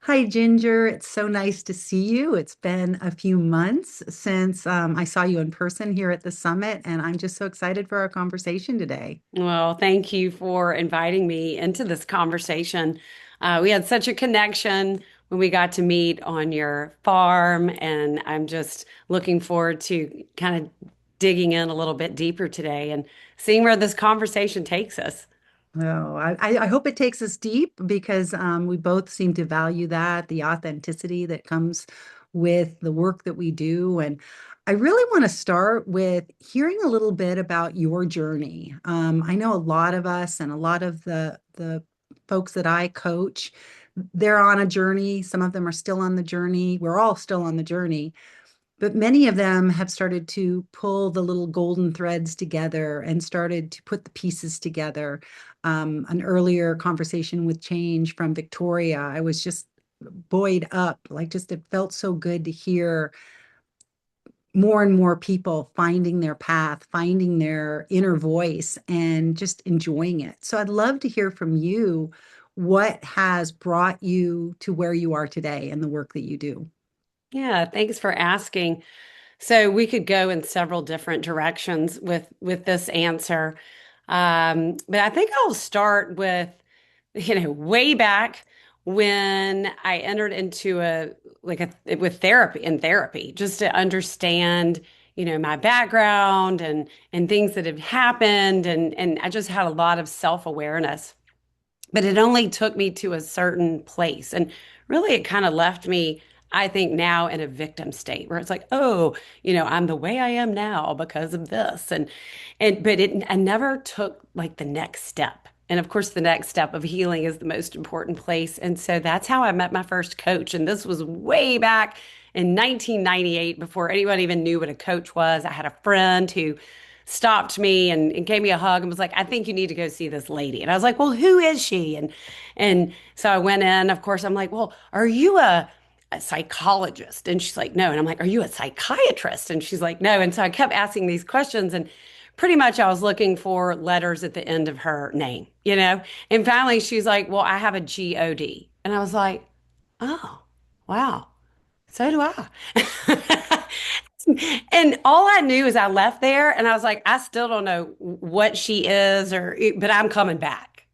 Hi, Ginger. It's so nice to see you. It's been a few months since I saw you in person here at the summit, and I'm just so excited for our conversation today. Well, thank you for inviting me into this conversation. We had such a connection when we got to meet on your farm, and I'm just looking forward to kind of digging in a little bit deeper today and seeing where this conversation takes us. Oh, I hope it takes us deep because we both seem to value that, the authenticity that comes with the work that we do. And I really want to start with hearing a little bit about your journey. I know a lot of us and a lot of the folks that I coach, they're on a journey. Some of them are still on the journey. We're all still on the journey. But many of them have started to pull the little golden threads together and started to put the pieces together. An earlier conversation with Change from Victoria, I was just buoyed up. Like, just it felt so good to hear more and more people finding their path, finding their inner voice, and just enjoying it. So, I'd love to hear from you what has brought you to where you are today and the work that you do. Yeah, thanks for asking. So we could go in several different directions with this answer. But I think I'll start with, way back when I entered into with therapy, just to understand, my background and things that have happened, and I just had a lot of self-awareness. But it only took me to a certain place. And really, it kind of left me, I think, now in a victim state where it's like, oh, I'm the way I am now because of this. I never took like the next step. And of course, the next step of healing is the most important place. And so that's how I met my first coach. And this was way back in 1998 before anyone even knew what a coach was. I had a friend who stopped me and gave me a hug and was like, I think you need to go see this lady. And I was like, well, who is she? And so I went in. Of course, I'm like, well, are you a psychologist? And she's like, no. And I'm like, are you a psychiatrist? And she's like, no. And so I kept asking these questions, and pretty much I was looking for letters at the end of her name. And finally she's like, well, I have a God. And I was like, oh, wow. So do I. And all I knew is I left there and I was like, I still don't know what she is but I'm coming back.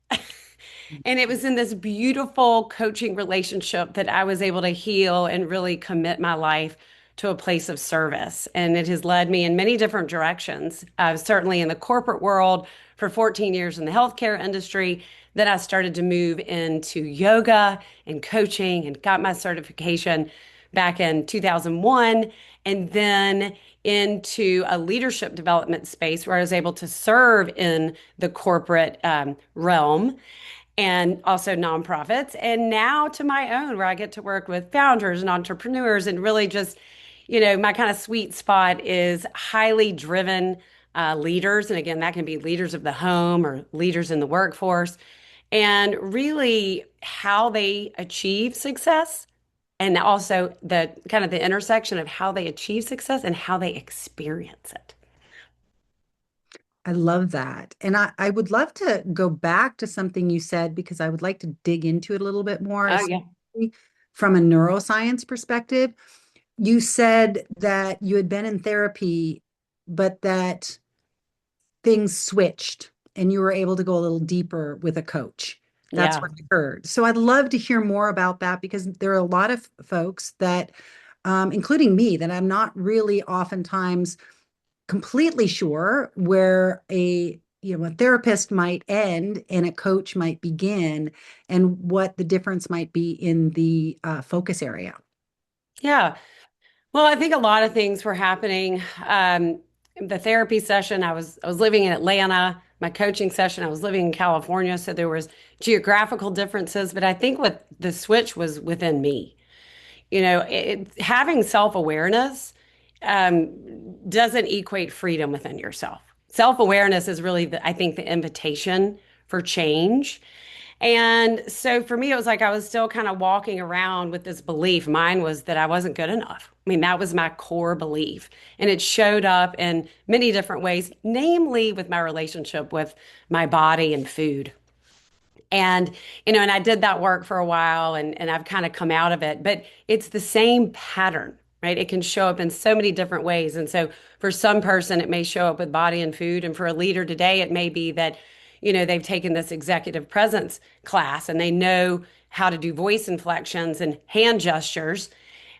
And it was in this beautiful coaching relationship that I was able to heal and really commit my life to a place of service. And it has led me in many different directions. I was certainly in the corporate world for 14 years in the healthcare industry. Then I started to move into yoga and coaching and got my certification back in 2001. And then into a leadership development space where I was able to serve in the corporate realm and also nonprofits, and now to my own, where I get to work with founders and entrepreneurs, and really just, my kind of sweet spot is highly driven leaders. And again, that can be leaders of the home or leaders in the workforce, and really how they achieve success. And also the kind of the intersection of how they achieve success and how they experience it. I love that. And I would love to go back to something you said because I would like to dig into it a little bit more, Oh, yeah. especially from a neuroscience perspective. You said that you had been in therapy, but that things switched and you were able to go a little deeper with a coach. That's Yeah. what I heard. So I'd love to hear more about that because there are a lot of folks that, including me, that I'm not really oftentimes completely sure where a therapist might end and a coach might begin and what the difference might be in the focus area. Yeah. Well, I think a lot of things were happening. The therapy session, I was living in Atlanta. My coaching session, I was living in California, so there was geographical differences. But I think what the switch was within me. Having self-awareness um, doesn't equate freedom within yourself. Self-awareness is really, I think, the invitation for change. And so for me, it was like I was still kind of walking around with this belief. Mine was that I wasn't good enough. I mean, that was my core belief. And it showed up in many different ways, namely with my relationship with my body and food. And, and I did that work for a while and I've kind of come out of it, but it's the same pattern, right? It can show up in so many different ways. And so for some person, it may show up with body and food. And for a leader today, it may be that, they've taken this executive presence class and they know how to do voice inflections and hand gestures,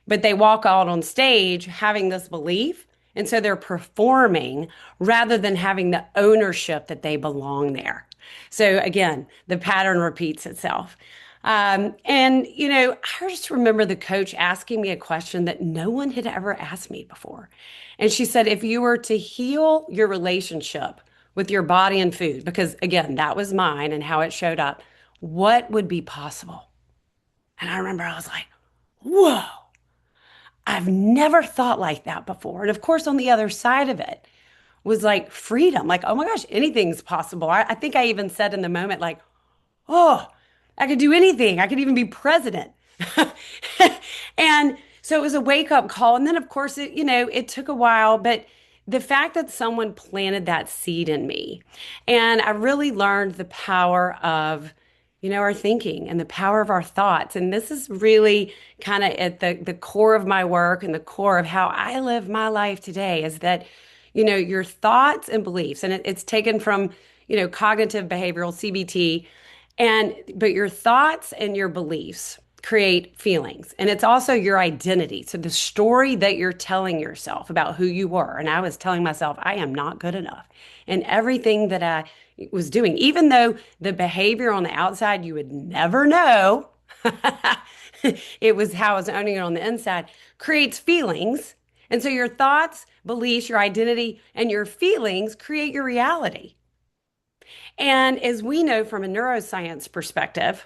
but they walk out on stage having this belief. And so they're performing rather than having the ownership that they belong there. So again, the pattern repeats itself. I just remember the coach asking me a question that no one had ever asked me before. And she said, if you were to heal your relationship with your body and food, because again, that was mine and how it showed up, what would be possible? And I remember I was like, whoa, I've never thought like that before. And of course, on the other side of it was like freedom, like, oh my gosh, anything's possible. I think I even said in the moment, like, oh, I could do anything. I could even be president. And so it was a wake up call. And then, of course, it took a while, but the fact that someone planted that seed in me, and I really learned the power of, our thinking and the power of our thoughts. And this is really kind of at the core of my work and the core of how I live my life today is that, your thoughts and beliefs, and it's taken from, cognitive behavioral CBT, but your thoughts and your beliefs create feelings. And it's also your identity. So the story that you're telling yourself about who you were. And I was telling myself, I am not good enough. And everything that I was doing, even though the behavior on the outside you would never know, it was how I was owning it on the inside, creates feelings. And so your thoughts, beliefs, your identity, and your feelings create your reality. And as we know from a neuroscience perspective,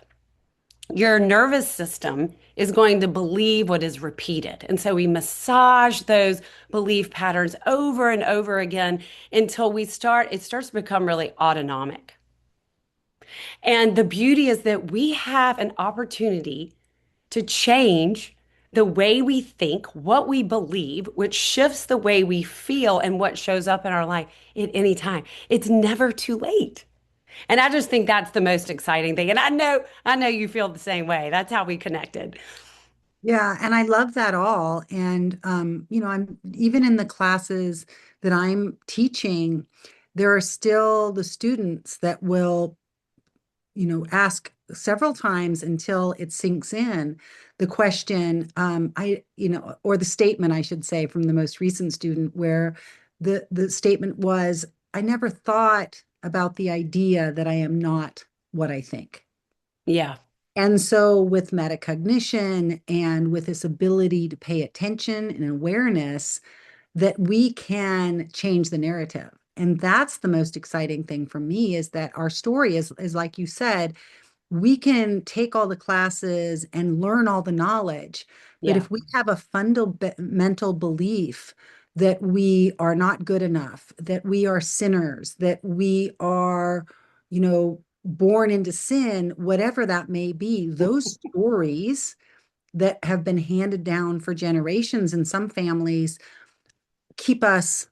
your nervous system is going to believe what is repeated. And so we massage those belief patterns over and over again until it starts to become really autonomic. And the beauty is that we have an opportunity to change the way we think, what we believe, which shifts the way we feel and what shows up in our life at any time. It's never too late. And I just think that's the most exciting thing. And I know you feel the same way. That's how we connected. Yeah, and I love that all. And I'm even in the classes that I'm teaching, there are still the students that will, ask several times until it sinks in the question, or the statement, I should say, from the most recent student where the statement was, I never thought about the idea that I am not what I think. Yeah. And so, with metacognition and with this ability to pay attention and awareness, that we can change the narrative. And that's the most exciting thing for me is that our story is like you said, we can take all the classes and learn all the knowledge. But Yeah. if we have a fundamental belief that we are not good enough, that we are sinners, that we are, born into sin, whatever that may be, those stories that have been handed down for generations in some families keep us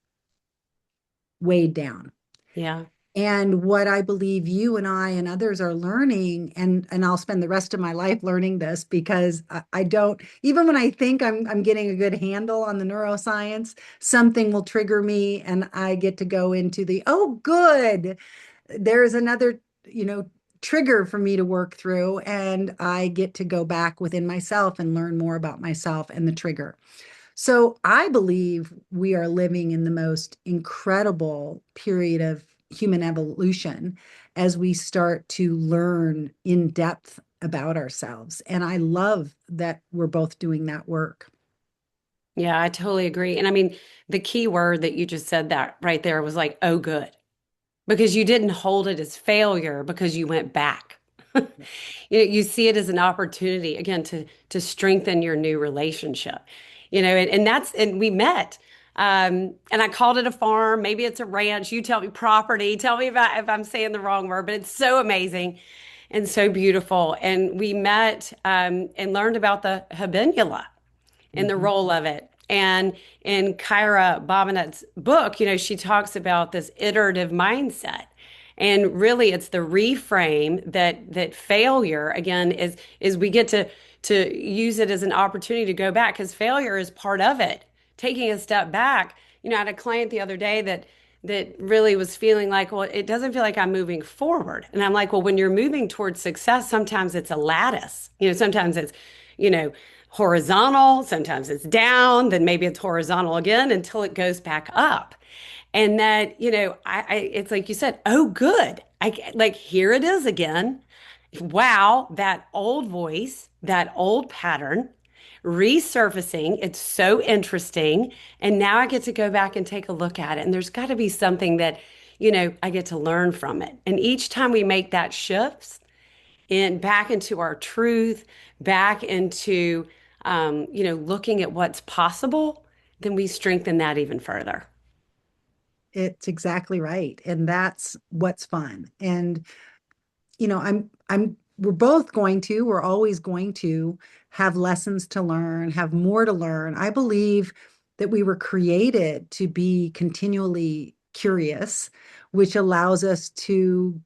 weighed down. Yeah. And what I believe you and I and others are learning, and I'll spend the rest of my life learning this because I don't, even when I think I'm getting a good handle on the neuroscience, something will trigger me and I get to go into oh, good, there's another, trigger for me to work through, and I get to go back within myself and learn more about myself and the trigger. So I believe we are living in the most incredible period of human evolution as we start to learn in depth about ourselves. And I love that we're both doing that work. Yeah, I totally agree. And I mean, the key word that you just said that right there was like, oh, good, because you didn't hold it as failure because you went back. You see it as an opportunity again to strengthen your new relationship. And we met. And I called it a farm. Maybe it's a ranch. You tell me property. Tell me if I'm saying the wrong word, but it's so amazing and so beautiful. And we met and learned about the habenula and the Mhm. role of it. And in Kyra Bobinet's book, she talks about this iterative mindset. And really it's the reframe that failure again is we get to use it as an opportunity to go back because failure is part of it. Taking a step back. I had a client the other day that really was feeling like, well, it doesn't feel like I'm moving forward. And I'm like, well, when you're moving towards success, sometimes it's a lattice. Sometimes it's, you know, horizontal, sometimes it's down, then maybe it's horizontal again until it goes back up. And that, it's like you said, oh, good. Like, here it is again. Wow, that old voice, that old pattern resurfacing. It's so interesting. And now I get to go back and take a look at it. And there's got to be something that, I get to learn from it. And each time we make that shift in back into our truth, back into, looking at what's possible, then we strengthen that even further. It's exactly right. And that's what's fun. And we're always going to have lessons to learn, have more to learn. I believe that we were created to be continually curious, which allows us to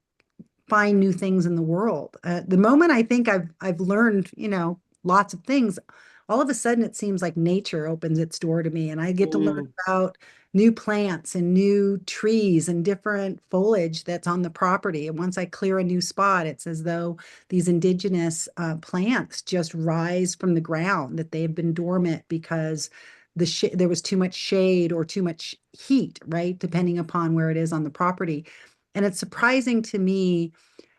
find new things in the world. The moment I think I've learned, lots of things, all of a sudden it seems like nature opens its door to me, and I get to learn Mm, about new plants and new trees and different foliage that's on the property. And once I clear a new spot, it's as though these indigenous plants just rise from the ground, that they've been dormant because there was too much shade or too much heat, right? Depending upon where it is on the property. And it's surprising to me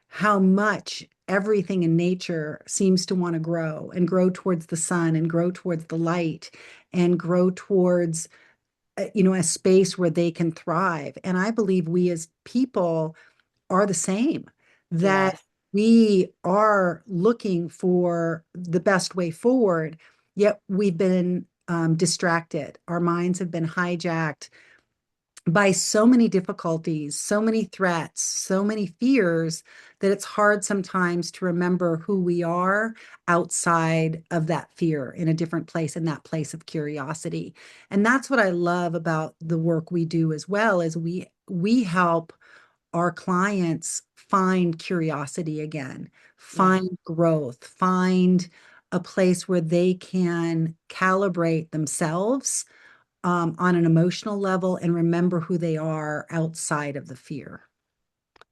how much everything in nature seems to want to grow and grow towards the sun and grow towards the light and grow towards a space where they can thrive. And I believe we as people are the same, that yes. we are looking for the best way forward, yet we've been distracted. Our minds have been hijacked by so many difficulties, so many threats, so many fears, that it's hard sometimes to remember who we are outside of that fear, in a different place, in that place of curiosity. And that's what I love about the work we do as well, is we help our clients find curiosity again, Yeah. find growth, find a place where they can calibrate themselves on an emotional level and remember who they are outside of the fear.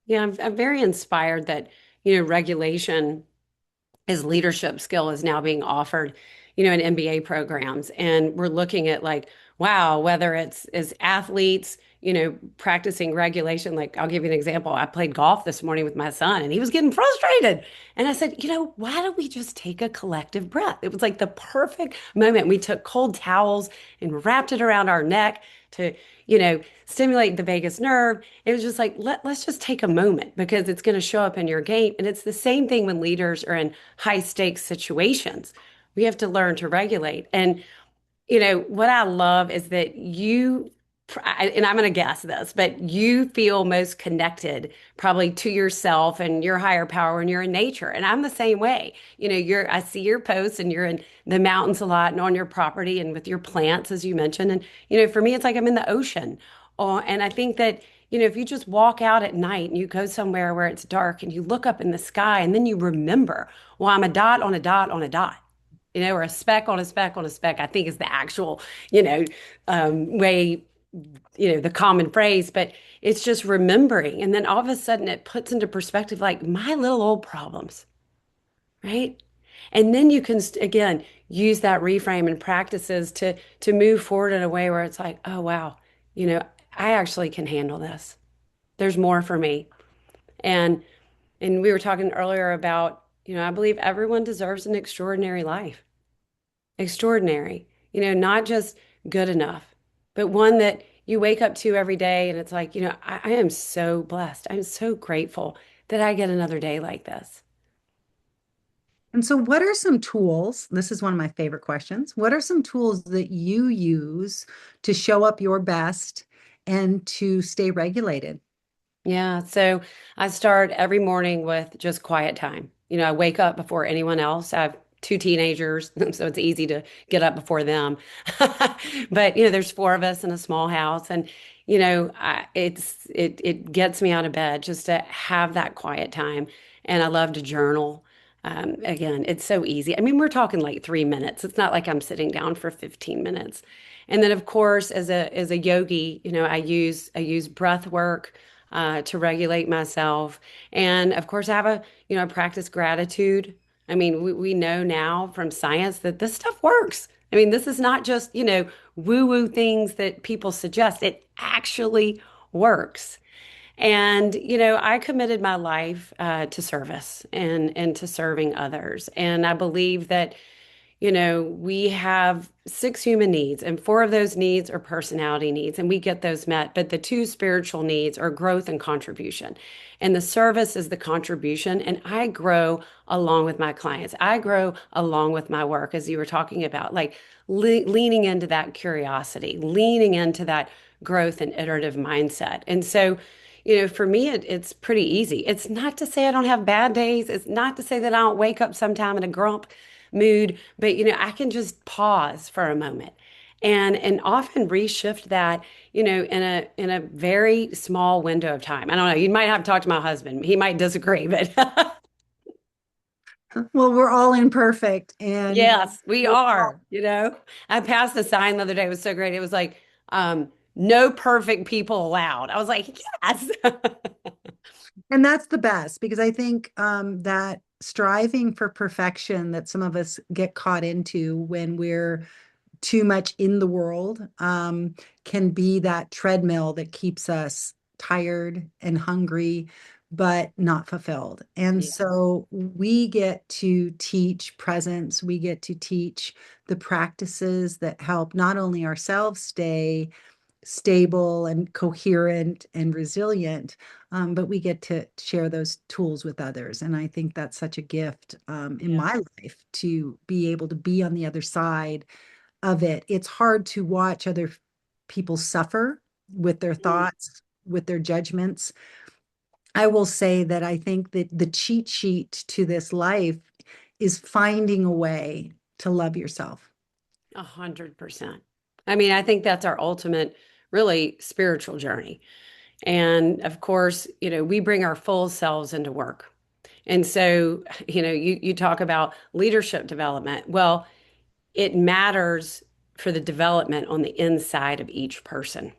Yeah, I'm very inspired that, regulation as leadership skill is now being offered, in MBA programs. And we're looking at like, wow, whether it's as athletes, practicing regulation. Like I'll give you an example. I played golf this morning with my son and he was getting frustrated. And I said, why don't we just take a collective breath? It was like the perfect moment. We took cold towels and wrapped it around our neck to, stimulate the vagus nerve. It was just like, let's just take a moment because it's going to show up in your game. And it's the same thing when leaders are in high stakes situations. We have to learn to regulate. And what I love is that and I'm going to guess this, but you feel most connected probably to yourself and your higher power when you're in nature. And I'm the same way. I see your posts and you're in the mountains a lot and on your property and with your plants, as you mentioned. And, for me, it's like I'm in the ocean. And I think that, if you just walk out at night and you go somewhere where it's dark and you look up in the sky and then you remember, well, I'm a dot on a dot on a dot, or a speck on a speck on a speck, I think is the actual, way, the common phrase, but it's just remembering. And then all of a sudden it puts into perspective like my little old problems, right? And then you can again use that reframe and practices to move forward in a way where it's like, oh wow, I actually can handle this. There's more for me. And we were talking earlier about, I believe everyone deserves an extraordinary life. Extraordinary, not just good enough, but one that you wake up to every day and it's like, I am so blessed. I'm so grateful that I get another day like this. And so, what are some tools? This is one of my favorite questions. What are some tools that you use to show up your best and to stay regulated? Yeah. So I start every morning with just quiet time. I wake up before anyone else. I have two teenagers, so it's easy to get up before them. But, there's four of us in a small house. And, it gets me out of bed just to have that quiet time. And I love to journal. Again, it's so easy. I mean, we're talking like 3 minutes. It's not like I'm sitting down for 15 minutes. And then, of course, as a yogi, I use breath work to regulate myself. And of course, I have I practice gratitude. I mean, we know now from science that this stuff works. I mean, this is not just, woo-woo things that people suggest. It actually works. And, I committed my life to service and to serving others. And I believe that we have six human needs, and four of those needs are personality needs, and we get those met. But the two spiritual needs are growth and contribution. And the service is the contribution. And I grow along with my clients. I grow along with my work, as you were talking about, like leaning into that curiosity, leaning into that growth and iterative mindset. And so, for me, it's pretty easy. It's not to say I don't have bad days. It's not to say that I don't wake up sometime in a grump mood, but I can just pause for a moment and often reshift that, in a very small window of time. I don't know. You might have to talk to my husband. He might disagree, but Well, we're all imperfect, and yes, we are. I passed a sign the other day. It was so great. It was like, no perfect people allowed. I was like, yes. that's the best because I think that striving for perfection that some of us get caught into when we're too much in the world can be that treadmill that keeps us tired and hungry, but not fulfilled. And Yeah. so we get to teach presence, we get to teach the practices that help not only ourselves stay stable and coherent and resilient, but we get to share those tools with others. And I think that's such a gift in Yeah. my life to be able to be on the other side of it. It's hard to watch other people suffer with their Mm. thoughts, with their judgments. I will say that I think that the cheat sheet to this life is finding a way to love yourself. 100%. I mean, I think that's our ultimate, really spiritual journey. And of course, we bring our full selves into work. And so, you talk about leadership development. Well, it matters for the development on the inside of each person.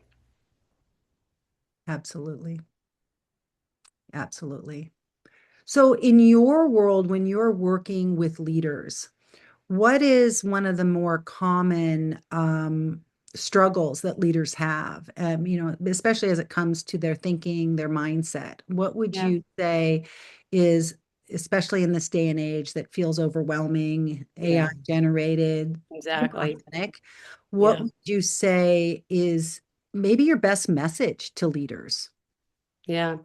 Absolutely. Absolutely. So, in your world, when you're working with leaders, what is one of the more common struggles that leaders have? Especially as it comes to their thinking, their mindset. What would Yeah. you say is, especially in this day and age that feels overwhelming, AI Yeah, generated, exactly. authentic? What Yeah. would you say is maybe your best message to leaders? Yeah.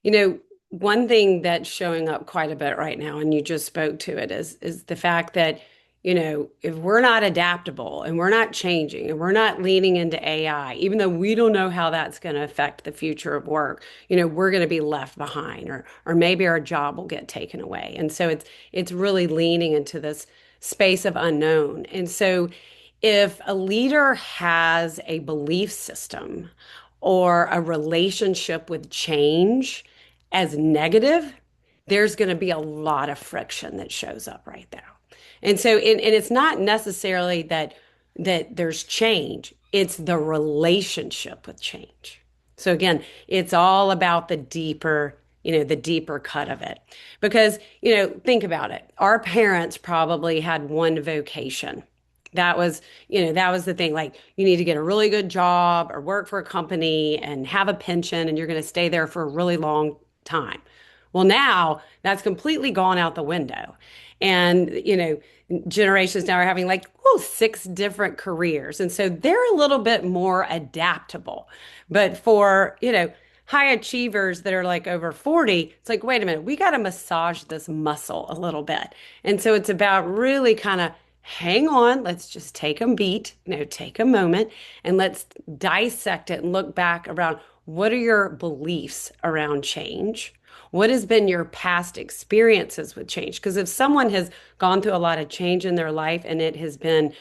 You know, one thing that's showing up quite a bit right now, and you just spoke to it, is the fact that, if we're not adaptable and we're not changing and we're not leaning into AI, even though we don't know how that's going to affect the future of work, we're going to be left behind or maybe our job will get taken away. And so it's really leaning into this space of unknown. And so if a leader has a belief system or a relationship with change as negative, there's going to be a lot of friction that shows up right there. And so, and it's not necessarily that there's change, it's the relationship with change. So again, it's all about the deeper cut of it. Because, think about it. Our parents probably had one vocation. That was the thing. Like, you need to get a really good job or work for a company and have a pension, and you're going to stay there for a really long time. Well, now that's completely gone out the window. And, generations now are having like, six different careers. And so they're a little bit more adaptable. But for, high achievers that are like over 40, it's like, wait a minute, we got to massage this muscle a little bit. And so it's about really kind of hang on, let's just take a beat, take a moment, and let's dissect it and look back around what are your beliefs around change? What has been your past experiences with change? Because if someone has gone through a lot of change in their life and it has been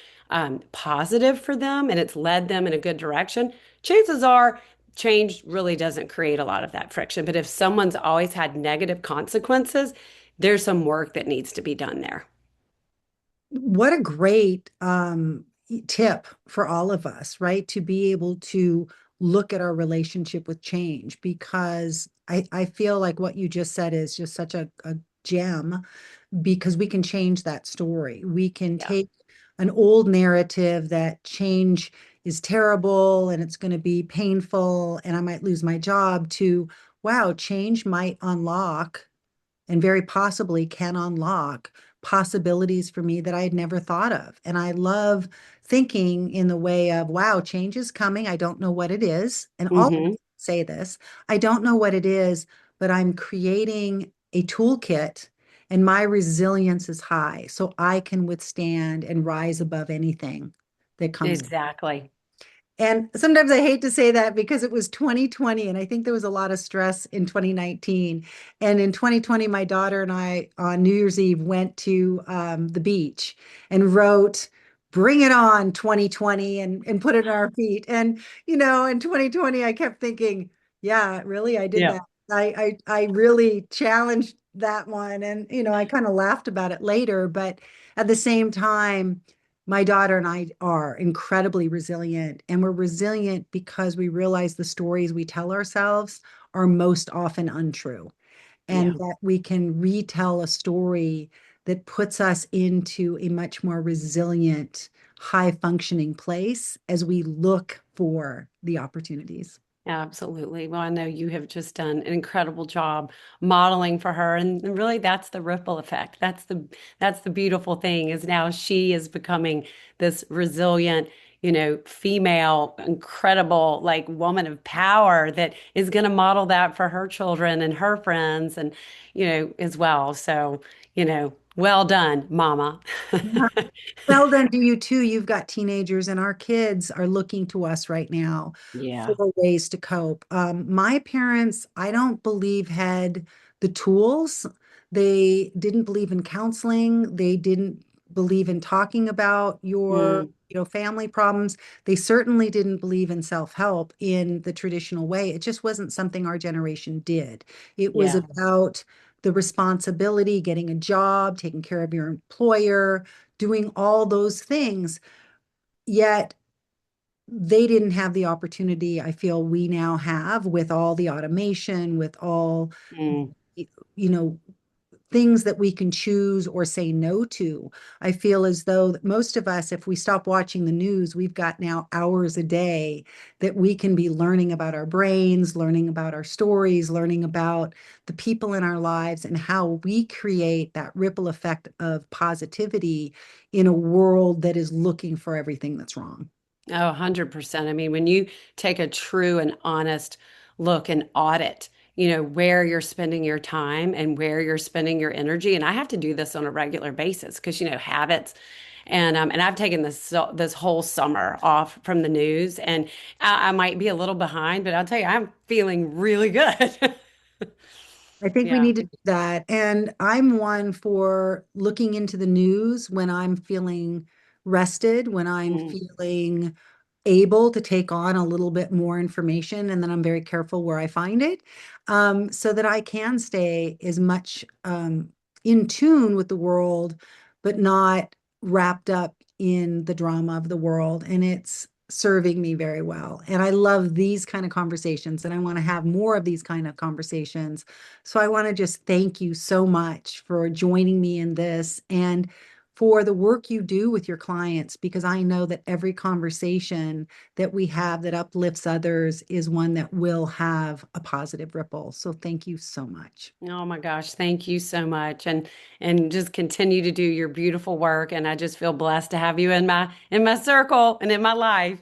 positive for them and it's led them in a good direction, chances are change really doesn't create a lot of that friction. But if someone's always had negative consequences, there's some work that needs to be done there. What a great tip for all of us, right? To be able to look at our relationship with change, because I feel like what you just said is just such a gem, because we can change that story. We can Yeah. take an old narrative that change is terrible and it's going to be painful and I might lose my job, to wow, change might unlock and very possibly can unlock possibilities for me that I had never thought of. And I love thinking in the way of, wow, change is coming. I don't know what it is. And all Hmm. say this, I don't know what it is, but I'm creating a toolkit and my resilience is high. So I can withstand and rise above anything that comes. Exactly. And sometimes I hate to say that because it was 2020, and I think there was a lot of stress in 2019. And in 2020, my daughter and I on New Year's Eve went to the beach and wrote, "Bring it on, 2020," and put it on our feet. And, in 2020, I kept thinking, yeah, really, I did Yeah. that. I really challenged that one. And, I kind of laughed about it later. But at the same time, my daughter and I are incredibly resilient, and we're resilient because we realize the stories we tell ourselves are most often untrue, and Yeah. that we can retell a story that puts us into a much more resilient, high functioning place as we look for the opportunities. Absolutely. Well, I know you have just done an incredible job modeling for her, and really that's the ripple effect. That's the beautiful thing is now she is becoming this resilient, female, incredible like woman of power that is going to model that for her children and her friends and as well. So, well done, mama. Well, then do you too. You've got teenagers, and our kids are looking to us right now Yeah. for ways to cope. My parents, I don't believe, had the tools. They didn't believe in counseling. They didn't believe in talking about your, Mm, family problems. They certainly didn't believe in self-help in the traditional way. It just wasn't something our generation did. It was yeah. about the responsibility, getting a job, taking care of your employer, doing all those things. Yet they didn't have the opportunity I feel we now have with all the automation, with all, Mm. you know, things that we can choose or say no to. I feel as though that most of us, if we stop watching the news, we've got now hours a day that we can be learning about our brains, learning about our stories, learning about the people in our lives and how we create that ripple effect of positivity in a world that is looking for everything that's wrong. Oh, 100%. I mean, when you take a true and honest look and audit, where you're spending your time and where you're spending your energy, and I have to do this on a regular basis because, habits. And I've taken this whole summer off from the news, and I might be a little behind, but I'll tell you, I'm feeling really good. I think we Yeah. need to do that. And I'm one for looking into the news when I'm feeling rested, when I'm Mm. feeling able to take on a little bit more information. And then I'm very careful where I find it, so that I can stay as much in tune with the world, but not wrapped up in the drama of the world. And it's serving me very well. And I love these kind of conversations, and I want to have more of these kind of conversations. So I want to just thank you so much for joining me in this and for the work you do with your clients, because I know that every conversation that we have that uplifts others is one that will have a positive ripple. So thank you so much. Oh my gosh, thank you so much. And just continue to do your beautiful work. And I just feel blessed to have you in my circle and in my life.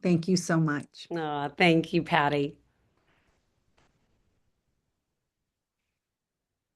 Thank you so much. Oh, thank you, Patty.